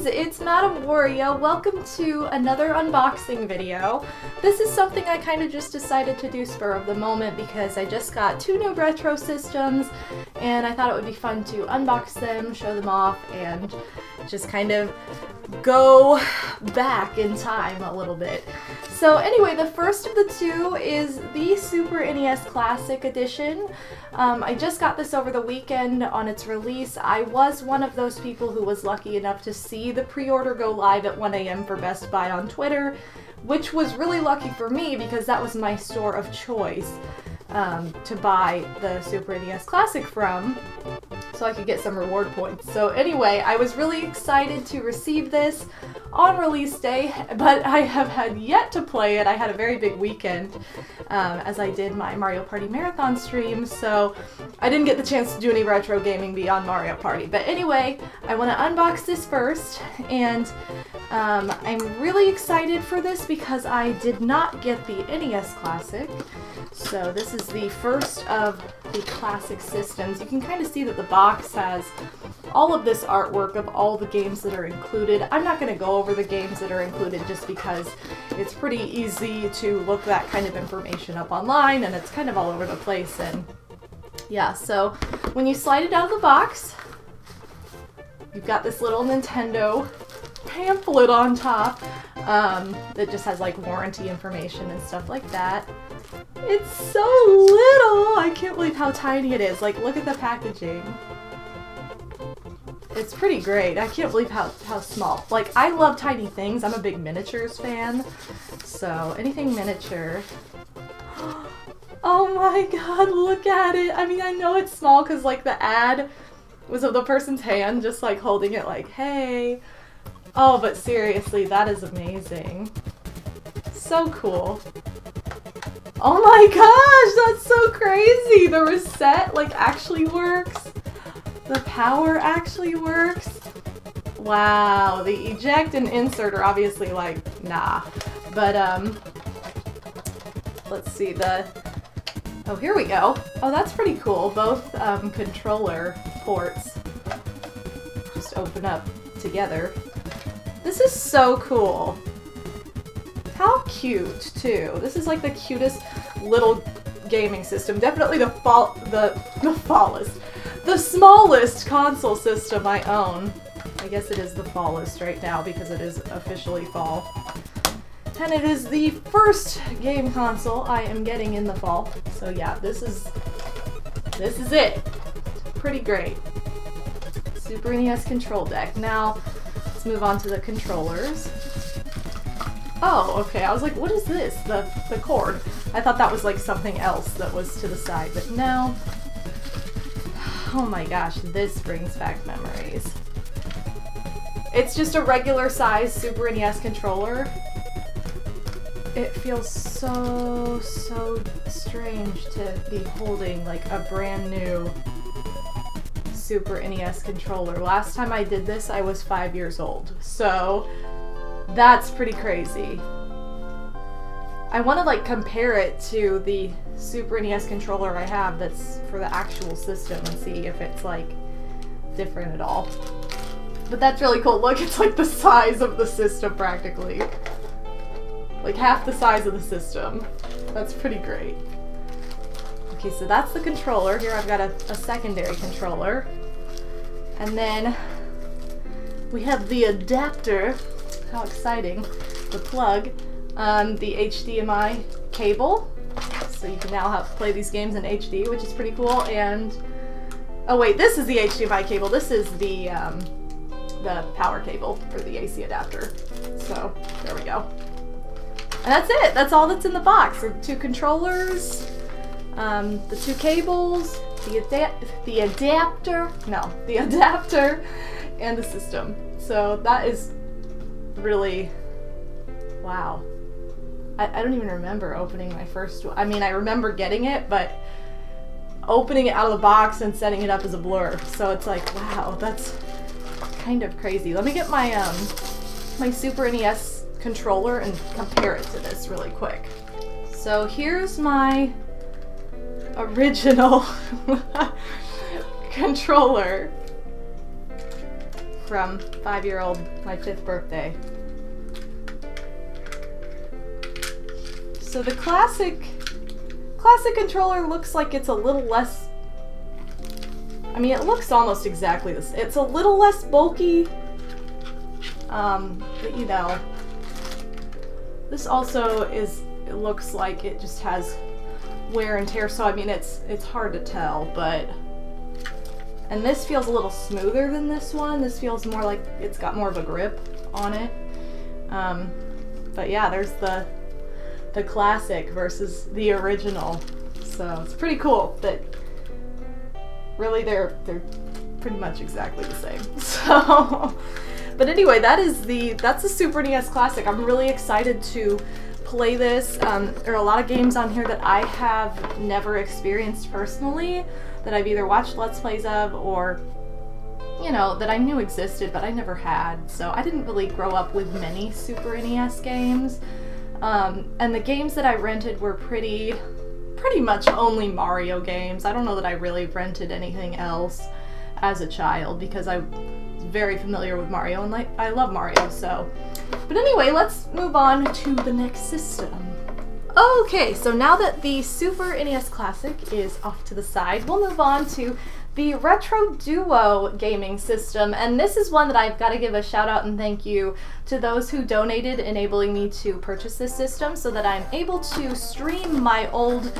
guys, it's MadameWario. Welcome to another unboxing video. This is something I kind of just decided to do spur of the moment because I just got two new retro systems and I thought it would be fun to unbox them, show them off, and just kind of go back in time a little bit. So anyway, the first of the two is the Super NES Classic Edition. I just got this over the weekend on its release. I was one of those people who was lucky enough to see the pre-order go live at 1 AM for Best Buy on Twitter, which was really lucky for me because that was my store of choice to buy the Super NES Classic from, so I could get some reward points. So anyway, I was really excited to receive this on release day, but I have had yet to play it. I had a very big weekend as I did my Mario Party Marathon stream, so I didn't get the chance to do any retro gaming beyond Mario Party. But anyway, I want to unbox this first, and I'm really excited for this because I did not get the NES Classic. So this is the first of the classic systems. You can kind of see that the box has all of this artwork of all the games that are included. I'm not going to go over the games that are included just because it's pretty easy to look that kind of information up online and it's kind of all over the place. And yeah, so when you slide it out of the box, you've got this little Nintendo pamphlet on top that just has like warranty information and stuff like that. It's so little! I can't believe how tiny it is. Like, look at the packaging. It's pretty great. I can't believe how small. Like, I love tiny things. I'm a big miniatures fan. So, anything miniature. Oh my god, look at it! I mean, I know it's small because, like, the ad was of the person's hand just, like, holding it like, hey. Oh, but seriously, that is amazing. So cool. Oh my gosh, that's so crazy! The reset, like, actually works. The power actually works. Wow, the eject and insert are obviously like, nah. But, let's see, oh, here we go. Oh, that's pretty cool. Both, controller ports just open up together. This is so cool. How cute, too. This is like the cutest little gaming system. Definitely the smallest console system I own. I guess it is the fallest right now because it is officially fall. And it is the first game console I am getting in the fall. So yeah, this is it. Pretty great. Super NES control deck. Now, let's move on to the controllers. Oh, okay, I was like, what is this? The cord. I thought that was like something else that was to the side, but no. Oh my gosh, this brings back memories. It's just a regular size Super NES controller. It feels so strange to be holding like a brand new Super NES controller. Last time I did this, I was 5 years old, so that's pretty crazy. I want to like compare it to the Super NES controller I have that's for the actual system and see if it's like different at all. But that's really cool. Look, it's like the size of the system practically. Like half the size of the system. That's pretty great. Okay, so that's the controller. Here I've got a secondary controller. And then we have the adapter. How exciting. The plug. The HDMI cable. So you can now play these games in HD, which is pretty cool. And oh wait, this is the HDMI cable. This is the power cable for the AC adapter. So there we go. And that's it. That's all that's in the box. The two controllers, the two cables, the adapter, and the system. So that is really, wow. I don't even remember opening my first one. I mean, I remember getting it, but opening it out of the box and setting it up is a blur. So it's like, wow, that's kind of crazy. Let me get my my Super NES controller and compare it to this really quick. So here's my original controller. from 5-year-old, my 5th birthday. So the classic controller looks like it's a little less, I mean, it looks almost exactly this. It's a little less bulky, but you know, this also is, it looks like it just has wear and tear, so I mean, it's hard to tell, but, and this feels a little smoother than this one. This feels more like it's got more of a grip on it. But yeah, there's the classic versus the original. So it's pretty cool that really they're pretty much exactly the same. So, but anyway, that's the Super NES Classic. I'm really excited to play this. There are a lot of games on here that I have never experienced personally, that I've either watched Let's Plays of or, you know, that I knew existed but I never had. So I didn't really grow up with many Super NES games. And the games that I rented were pretty much only Mario games. I don't know that I really rented anything else as a child because I was very familiar with Mario and I love Mario, so. But anyway, let's move on to the next system. Okay, so now that the Super NES Classic is off to the side, we'll move on to the Retro Duo gaming system, and this is one that I've got to give a shout out and thank you to those who donated, enabling me to purchase this system so that I'm able to stream my old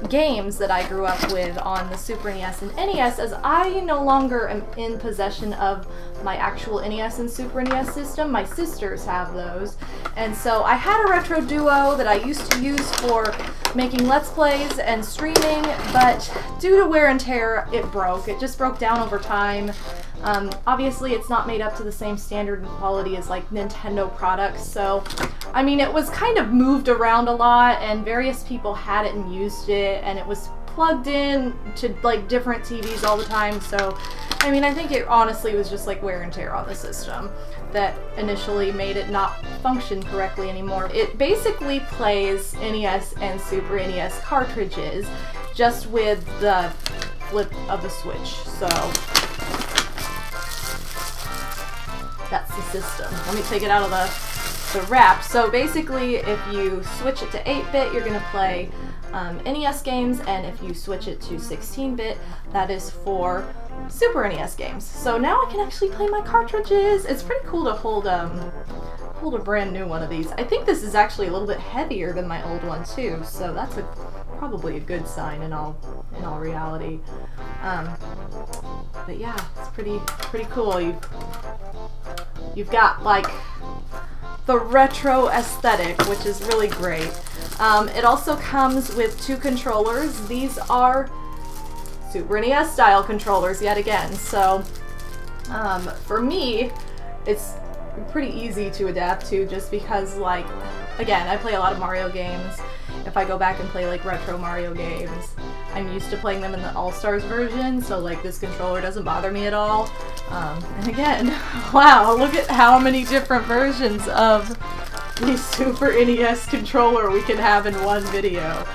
games that I grew up with on the Super NES and NES, as I no longer am in possession of my actual NES and Super NES system. My sisters have those, and so I had a Retro Duo that I used to use for making Let's Plays and streaming, but due to wear and tear, it broke. It just broke down over time. Obviously, it's not made up to the same standard and quality as like Nintendo products, so I mean, it was kind of moved around a lot, and various people had it and used it, and it was plugged in to like different TVs all the time, so I mean, I think it honestly was just like wear and tear on the system that initially made it not function correctly anymore. It basically plays NES and Super NES cartridges, just with the flip of the switch, so that's the system. Let me take it out of the wrap. So basically, if you switch it to 8-bit, you're gonna play NES games, and if you switch it to 16-bit, that is for Super NES games. So now I can actually play my cartridges. It's pretty cool to hold a brand new one of these. I think this is actually a little bit heavier than my old one too, so that's probably a good sign in all reality. But yeah, it's pretty cool. You've got like the retro aesthetic, which is really great. It also comes with 2 controllers. These are Super NES style controllers yet again, so for me it's pretty easy to adapt to, just because, like, again, I play a lot of Mario games. If I go back and play like retro Mario games, I'm used to playing them in the All-Stars version, so like this controller doesn't bother me at all. And again, wow, look at how many different versions of the Super NES controller we can have in one video.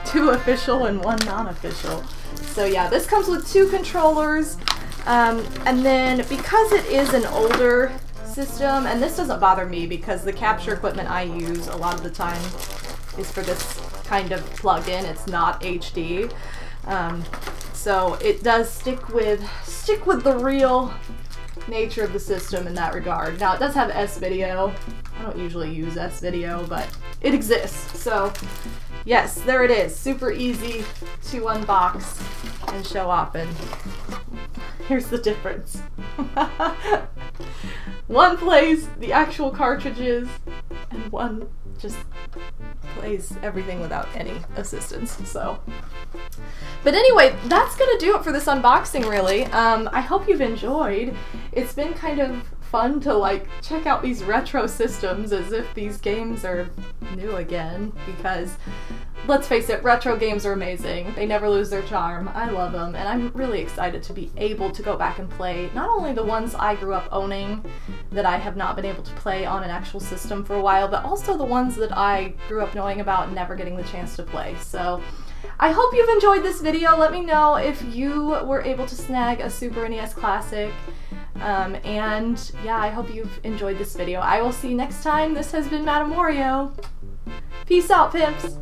2 official and 1 non-official. So yeah, this comes with 2 controllers, and then because it is an older system, and this doesn't bother me because the capture equipment I use a lot of the time is for this kind of plug-in. It's not HD, so it does stick with the real nature of the system in that regard. Now it does have S-Video. I don't usually use S-Video, but it exists. So yes, there it is. Super easy to unbox and show off, and here's the difference. One plays the actual cartridges, and one just plays everything without any assistance, so. But anyway, that's gonna do it for this unboxing, really. I hope you've enjoyed. It's been kind of fun to like check out these retro systems as if these games are new again, because let's face it, retro games are amazing. They never lose their charm. I love them, and I'm really excited to be able to go back and play not only the ones I grew up owning that I have not been able to play on an actual system for a while, but also the ones that I grew up knowing about and never getting the chance to play. So I hope you've enjoyed this video. Let me know if you were able to snag a Super NES Classic. And yeah, I hope you've enjoyed this video. I will see you next time. This has been MadameWario. Peace out, pimps!